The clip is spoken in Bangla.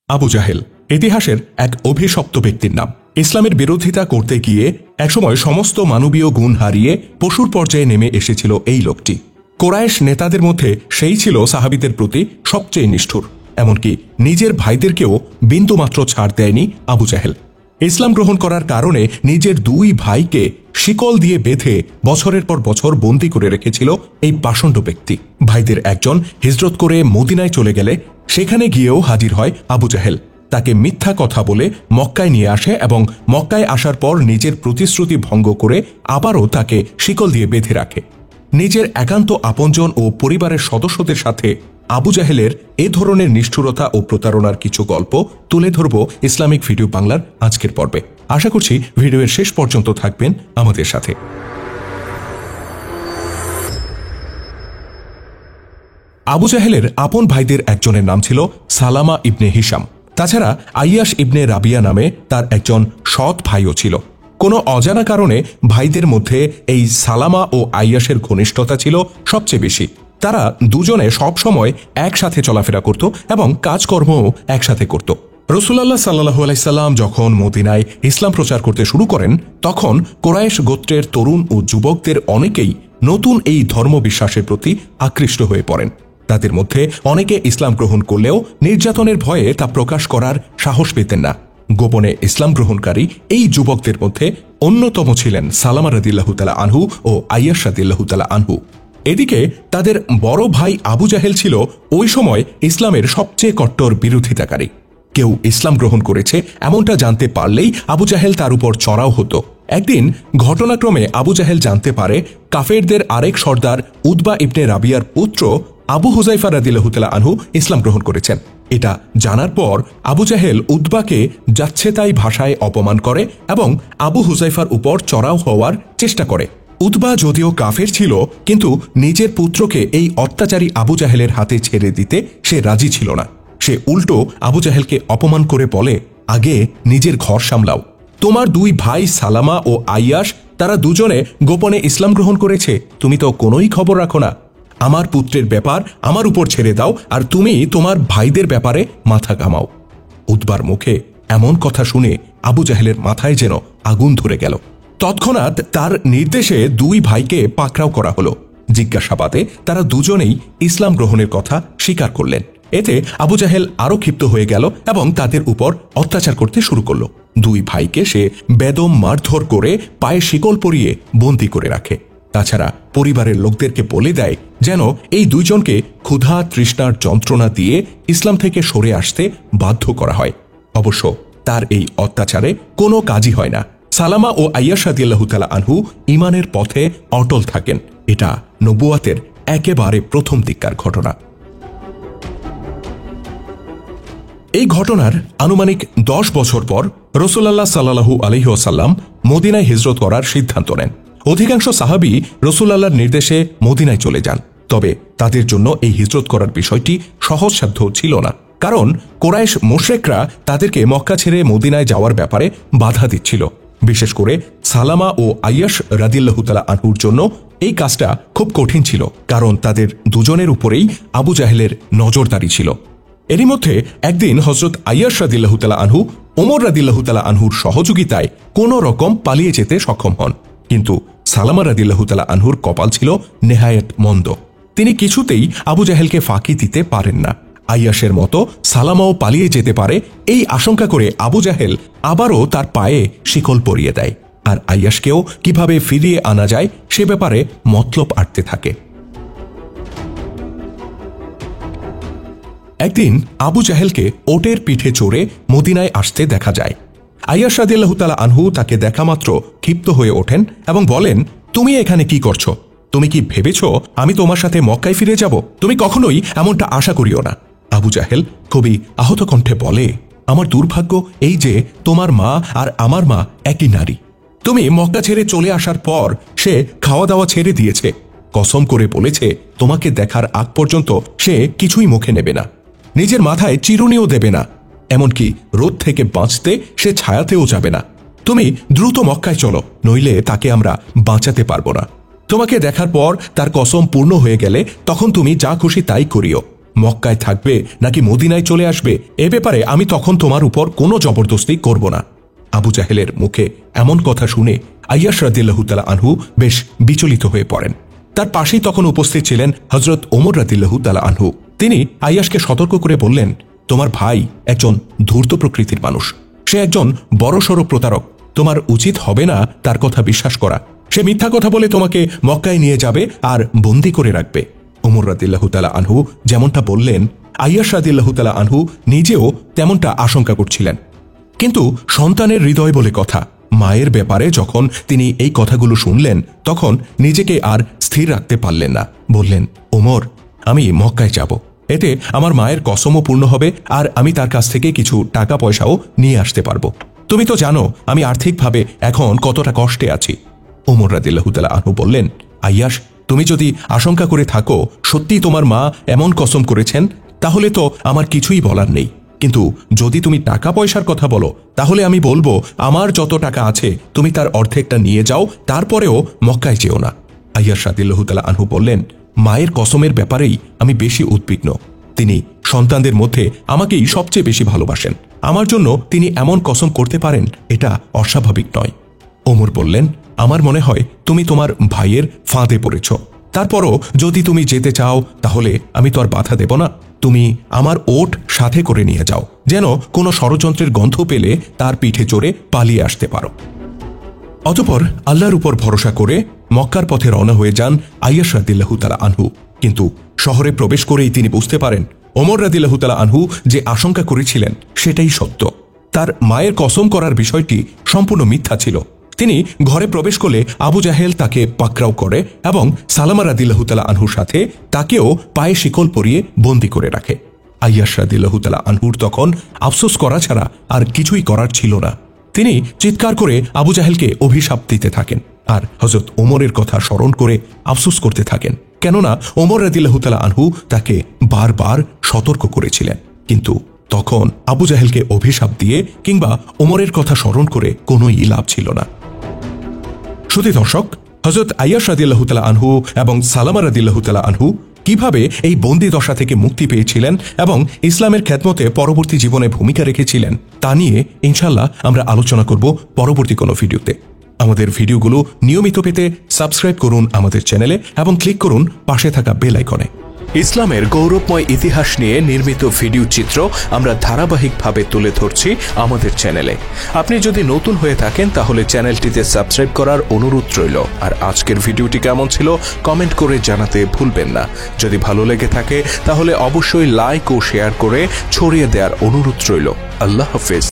আবু জাহেল ইতিহাসের এক অভিশপ্ত ব্যক্তির নাম। ইসলামের বিরোধিতা করতে গিয়ে একসময় সমস্ত মানবীয় গুণ হারিয়ে পশুর পর্যায়ে নেমে এসেছিল এই লোকটি। কোরাইশ নেতাদের মধ্যে সেই ছিল সাহাবীদের প্রতি সবচেয়ে নিষ্ঠুর। এমনকি নিজের ভাইদেরকেও বিন্দুমাত্র ছাড় দেয়নি আবু জাহেল। ইসলাম গ্রহণ করার কারণে নিজের দুই ভাইকে শিকল দিয়ে বেঁধে বছরের পর বছর বন্দী করে রেখেছিল এই পাষণ্ড ব্যক্তি। ভাইদের একজন হিজরত করে মদিনায় চলে গেলে সেখানে গিয়েও হাজির হয় আবু জাহেল। তাকে মিথ্যা কথা বলে মক্কায় নিয়ে আসে এবং মক্কায় আসার পর নিজের প্রতিশ্রুতি ভঙ্গ করে আবারও তাকে শিকল দিয়ে বেঁধে রাখে। নিজের একান্ত আপনজন ও পরিবারের সদস্যদের সাথে আবু জাহেলের এ ধরনের নিষ্ঠুরতা ও প্রতারণার কিছু গল্প তুলে ধরব ইসলামিক ভিডিও বাংলার আজকের পর্বে। আশা করছি ভিডিওর শেষ পর্যন্ত থাকবেন আমাদের সাথে। আবু জাহেলের আপন ভাইদের একজনের নাম ছিল সালামা ইবনে হিশাম। তাছাড়া আইয়াস ইবনে রাবিয়া নামে তার একজন সৎ ভাইও ছিল। কোনো অজানা কারণে ভাইদের মধ্যে এই সালামা ও আইয়াসের ঘনিষ্ঠতা ছিল সবচেয়ে বেশি। তারা দুজনে সবসময় একসাথে চলাফেরা করত এবং কাজকর্মও একসাথে করত। রাসূলুল্লাহ সাল্লাল্লাহু আলাইহি সাল্লাম যখন মদিনায় ইসলাম প্রচার করতে শুরু করেন, তখন কোরাইশ গোত্রের তরুণ ও যুবকদের অনেকেই নতুন এই ধর্মবিশ্বাসের প্রতি আকৃষ্ট হয়ে পড়েন। তাদের মধ্যে অনেকে ইসলাম গ্রহণ করলেও নির্যাতনের ভয়ে তা প্রকাশ করার সাহস পেতেন না। গোপনে ইসলাম গ্রহণকারী এই যুবকদের মধ্যে অন্যতম ছিলেন সালামা রাদিয়াল্লাহু তাআলা আনহু ও আইয়াস রাদিয়াল্লাহু তাআলা আনহু। এদিকে তাদের বড় ভাই আবু জাহেল ছিল ওই সময় ইসলামের সবচেয়ে কট্টর বিরোধিতাকারী। কেউ ইসলাম গ্রহণ করেছে এমনটা জানতে পারলেই আবু জাহেল তার উপর চড়াও হতো। একদিন ঘটনাক্রমে আবু জাহেল জানতে পারে কাফেরদের আরেক সর্দার উতবা ইবনে রাবিয়ার পুত্র আবু হুযায়ফা রাদিয়াল্লাহু তাআলা আনহু ইসলাম গ্রহণ করেছেন। এটা জানার পর আবু জাহেল উতবাকে যাচ্ছে তাই ভাষায় অপমান করে এবং আবু হুযায়ফার উপর চড়াও হওয়ার চেষ্টা করে। উতবা যদিও কাফের ছিল, কিন্তু নিজের পুত্রকে এই অত্যাচারী আবু জাহেলের হাতে ছেড়ে দিতে সে রাজি ছিল না। সে উল্টো আবু জাহেলকে অপমান করে বলে, আগে নিজের ঘর সামলাও। তোমার দুই ভাই সালামা ও আইয়াস তারা দুজনে গোপনে ইসলাম গ্রহণ করেছে, তুমি তো কোনোই খবর রাখো না। আমার পুত্রের ব্যাপার আমার উপর ছেড়ে দাও আর তুমি তোমার ভাইদের ব্যাপারে মাথা ঘামাও। উতবার মুখে এমন কথা শুনে আবু জাহেলের মাথায় যেন আগুন ধরে গেল। তৎক্ষণাৎ তার নির্দেশে দুই ভাইকে পাকড়াও করা হলো। জিজ্ঞাসাবাদে তারা দুজনেই ইসলাম গ্রহণের কথা স্বীকার করলেন। এতে আবু জাহেল আরো ক্ষিপ্ত হয়ে গেল এবং তাদের উপর অত্যাচার করতে শুরু করল। দুই ভাইকে সে বেদম মারধর করে পায়ে শিকল পরিয়ে বন্দী করে রাখে। তাছাড়া পরিবারের লোকদেরকে বলে দেয় যেন এই দুইজনকে ক্ষুধা তৃষ্ণার যন্ত্রণা দিয়ে ইসলাম থেকে সরে আসতে বাধ্য করা হয়। অবশ্য তার এই অত্যাচারে কোনো কাজই হয় না। সালামা ও আইয়াস রাদিয়াল্লাহু তাআলা আনহু ঈমানের পথে অটল থাকেন। এটা নবুয়াতের একেবারে প্রথম দিককার ঘটনা। এই ঘটনার আনুমানিক 10 বছর পর রাসূলুল্লাহ সাল্লাল্লাহু আলাইহি ওয়াসাল্লাম মদিনায় হিজরত করার সিদ্ধান্ত নেন। অধিকাংশ সাহাবী রাসূলুল্লাহর নির্দেশে মদিনায় চলে যান। তবে তাদের জন্য এই হিজরত করার বিষয়টি সহজসাধ্য ছিল না, কারণ কোরাইশ মুশরিকরা তাদেরকে মক্কা ছেড়ে মদিনায় যাওয়ার ব্যাপারে বাধা দিচ্ছিল। বিশেষ করে সালামা ও আইয়াস রাদিয়াল্লাহু তাআলা আনহুর জন্য এই কাজটা খুব কঠিন ছিল, কারণ তাদের দুজনের উপরেই আবু জাহেলের নজরদারি ছিল। এরই মধ্যে একদিন হযরত আইয়াস রাদিয়াল্লাহু তাআলা আনহু ওমর রাদিয়াল্লাহু তাআলা আনহুর সহযোগিতায় কোনো রকম পালিয়ে যেতে সক্ষম হন। কিন্তু সালামা রাদিয়াল্লাহু তাআলা আনহুর কপাল ছিল নেহায়েত মন্দ। তিনি কিছুতেই আবু জাহেলকে ফাঁকি দিতে পারেন না। আইয়াসের মতো সালামাও পালিয়ে যেতে পারে এই আশঙ্কা করে আবু জাহেল আবারও তার পায়ে শিকল পরিয়ে দেয়, আর আইয়াসকেও কিভাবে ফিরিয়ে আনা যায় সে ব্যাপারে মতলব আঁটতে থাকে। একদিন আবু জাহেলকে ওটের পিঠে চড়ে মদিনায় আসতে দেখা যায়। আইয়াস রাদিয়াল্লাহু তাআলা আনহু তাকে দেখা মাত্র ক্ষিপ্ত হয়ে ওঠেন এবং বলেন, তুমি এখানে কি করছো? তুমি কি ভেবেছ আমি তোমার সাথে মক্কায় ফিরে যাব? তুমি কখনোই এমনটা আশা করিও না। আবু জাহেল খুবই আহত কণ্ঠে বলে, আমার দুর্ভাগ্য এই যে তোমার মা আর আমার মা একই নারী। তুমি মক্কা ছেড়ে চলে আসার পর সে খাওয়া দাওয়া ছেড়ে দিয়েছে। কসম করে বলেছে তোমাকে দেখার আগ পর্যন্ত সে কিছুই মুখে নেবে না, নিজের মাথায় চিরুনিও দেবে না, এমনকি রোদ থেকে বাঁচতে সে ছায়াতেও যাবে না। তুমি দ্রুত মক্কায় চলো, নইলে তাকে আমরা বাঁচাতে পারবো না। তোমাকে দেখার পর তার কসম পূর্ণ হয়ে গেলে তখন তুমি যা খুশি তাই করিও। মক্কায় থাকবে নাকি মদিনায় চলে আসবে এ ব্যাপারে আমি তখন তোমার উপর কোনো জবরদস্তি করব না। আবু জাহেলের মুখে এমন কথা শুনে আইয়াশ রাদিয়াল্লাহু তাআলা আনহু বেশ বিচলিত হয়ে পড়েন। তার পাশেই তখন উপস্থিত ছিলেন হযরত ওমর রাদিয়াল্লাহু তাআলা আনহু। তিনি আইয়াশকে সতর্ক করে বললেন, তোমার ভাই একজন ধূর্ত প্রকৃতির মানুষ, সে একজন বড়সড় প্রতারক, তোমার উচিত হবে না তার কথা বিশ্বাস করা। সে মিথ্যা কথা বলে তোমাকে মক্কায় নিয়ে যাবে আর বন্দী করে রাখবে। ওমর রাদিয়াল্লাহু তাআলা আনহু যেমনটা বললেন, আইয়াশ রাদিয়াল্লাহু তাআলা আনহু নিজেও তেমনটা আশঙ্কা করছিলেন। কিন্তু সন্তানের হৃদয় বলে কথা, মায়ের ব্যাপারে যখন তিনি এই কথাগুলো শুনলেন তখন নিজেকে আর স্থির রাখতে পারলেন না। বললেন, ওমর, আমি মক্কায় যাব, এতে আমার মায়ের কসমও পূর্ণ হবে আর আমি তার কাছ থেকে কিছু টাকা পয়সাও নিয়ে আসতে পারবো। তুমি তো জানো আমি আর্থিকভাবে এখন কতটা কষ্টে আছি। ওমর রাদিয়াল্লাহু তাআলা আনহু বললেন, আইয়াশ, তুমি যদি আশঙ্কা করে থাকো সত্যি তোমার মা এমন কসম করেছেন তাহলে তো আমার কিছুই বলার নেই, কিন্তু যদি তুমি টাকা পয়সার কথা বলো তাহলে আমি বলবো আমার যত টাকা আছে তুমি তার অর্ধেকটা নিয়ে যাও, তারপরেও মক্কায় যেও না। আইয়াশ রাদিয়াল্লাহু তাআলা আনহু বললেন, মায়ের কসমের ব্যাপারেই আমি বেশি উদ্বিগ্ন। তিনি সন্তানদের মধ্যে আমাকেই সবচেয়ে বেশি ভালোবাসেন, আমার জন্য তিনি এমন কসম করতে পারেন এটা অস্বাভাবিক নয়। ওমর বললেন, আমার মনে হয় তুমি তোমার ভাইয়ের ফাঁদে পড়েছ, তারপরও যদি তুমি যেতে চাও তাহলে আমি তো আর বাধা দেব না। তুমি আমার ওট সাথে করে নিয়ে যাও, যেন কোনো ষড়যন্ত্রের গন্ধ পেলে তার পিঠে চড়ে পালিয়ে আসতে পারো। অতঃপর আল্লাহর উপর ভরসা করে মক্কার পথে রওনা হয়ে যান আইয়াশ রাদিয়াল্লাহু তাআলা আনহু। কিন্তু শহরে প্রবেশ করেই তিনি বুঝতে পারেন ওমর রাদিয়াল্লাহু তাআলা আনহু যে আশঙ্কা করেছিলেন সেটাই সত্য। তার মায়ের কসম করার বিষয়টি সম্পূর্ণ মিথ্যা ছিল। তিনি ঘরে প্রবেশ করলে আবু জাহেল তাকে পাকড়াও করে এবং সালামা রাদিয়াল্লাহু তাআলা আনহুর সাথে তাকেও পায়ে শিকল পরিয়ে বন্দী করে রাখে। আইয়াশ রাদিয়াল্লাহু তাআলা আনহুর তখন আফসোস করা ছাড়া আর কিছুই করার ছিল না। তিনি চিৎকার করে আবু জাহেলকে অভিশাপ দিতে থাকেন আর হযরত ওমরের কথা স্মরণ করে আফসোস করতে থাকেন, কেননা ওমর রাদিয়াল্লাহু তাআলা আনহু তাকে বারবার সতর্ক করেছিলেন। কিন্তু তখন আবু জাহেলকে অভিশাপ দিয়ে কিংবা ওমরের কথা স্মরণ করে কোনোই লাভ ছিল না। শ্রোতা দর্শক, হযরত আইয়াশ রাদিয়াল্লাহু তাআলা আনহু এবং সালামা রাদিয়াল্লাহু তাআলা আনহু কিভাবে এই বন্দী দশা থেকে মুক্তি পেয়েছিলেন এবং ইসলামের খেদমতে পরবর্তী জীবনে ভূমিকা রেখেছিলেন তা নিয়ে ইনশাআল্লাহ আমরা আলোচনা করব পরবর্তী কোনো ভিডিওতে। আমাদের ভিডিওগুলো নিয়মিত পেতে সাবস্ক্রাইব করুন আমাদের চ্যানেলে এবং ক্লিক করুন পাশে থাকা বেল আইকনে। ইসলামের গৌরবময় ইতিহাস নিয়ে নির্মিত ভিডিও চিত্র আমরা ধারাবাহিকভাবে তুলে ধরছি আমাদের চ্যানেলে। আপনি যদি নতুন হয়ে থাকেন তাহলে চ্যানেলটিতে সাবস্ক্রাইব করার অনুরোধ রইল। আর আজকের ভিডিওটি কেমন ছিল কমেন্ট করে জানাতে ভুলবেন না। যদি ভালো লেগে থাকে তাহলে অবশ্যই লাইক ও শেয়ার করে ছড়িয়ে দেওয়ার অনুরোধ রইল। আল্লাহ হাফেজ।